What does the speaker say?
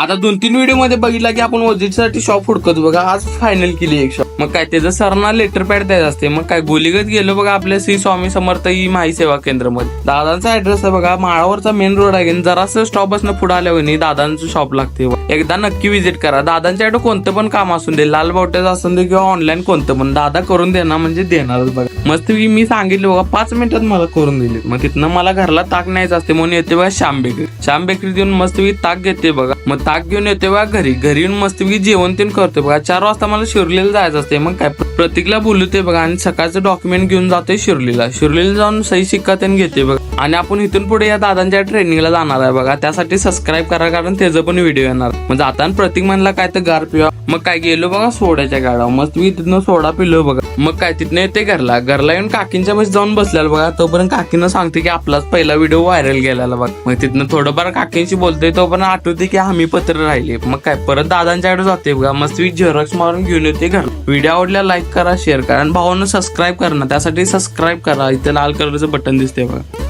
आता 2-3 व्हिडिओ मध्ये बघितला की आपण ओझीसाठी शॉप हुडकतो बघा. आज फायनल केली एक शॉप. मग काय त्याचं सरना लेटर पॅड द्यायचं असते. मग काय गोलीगत गेलो बघा आपल्या श्री स्वामी समर्थ ई माही सेवा केंद्र मध्ये. दादांचा ऍड्रेस आहे बघा माळावरचा मेन रोड आहे. जरासं स्टॉप बसणं पुढे आल्यावर दादांचं शॉप लागते. एकदा नक्की व्हिजिट करा. दादांच्याकडे कोणतं पण काम असून दे, लाल बावट्याचं असून दे किंवा ऑनलाईन कोणतं पण दादा करून देणार म्हणजे देणारच बघा. मस्त मी सांगितलं बघा 5 मिनिटात मला करून दिले. मग तिथनं मला घरला ताक न्यायचं असते म्हणून येते बघा श्याम बेकरी. श्याम बेकरीत येऊन मस्त ताक घेते बघा. मग ताक घेऊन येते बघा घरी येऊन मस्त जेवण तीन करते बघा. 4 वाजता मला शिर्लीला जायचं असते. मग काय प्रतीकला बोलवते बघा आणि सकाळचं डॉक्युमेंट घेऊन जाते शिर्लीला जाऊन सही शिक्का त्यांनी घेते बघा. आणि आपण इथून पुढे या दादांच्या ट्रेनिंगला जाणार आहे बघा. त्यासाठी सबस्क्राईब करा कारण त्याचं पण व्हिडिओ येणार. मग जाताना प्रतीक म्हणला काय तर गार पिवा. मग काय गेलो बघा सोड्याच्या गाड्यावर. मस्त तिथनं सोडा पिलो बघा. मग काय तिथनं येते घरला येऊन काकींच्या बस जाऊन बसलेला बघा. तोपर्यंत काकीनं सांगते की आपलाच पहिला व्हिडिओ व्हायरल गेलेला बघा. मग तिथनं थोडंफार काकींशी बोलतोय तोपर्यंत आठवते की हमी पत्र राहिले. मग काय परत दादांच्याकडे जाते बघा. मस्त झेरॉक्स मारून घेऊन येते घर. व्हिडिओ आवडल्या लाईक करा, शेअर करा आणि भावांना सबस्क्राईब करा. त्यासाठी सबस्क्राईब करा. इथे लाल कलरचं बटन दिसते बघा.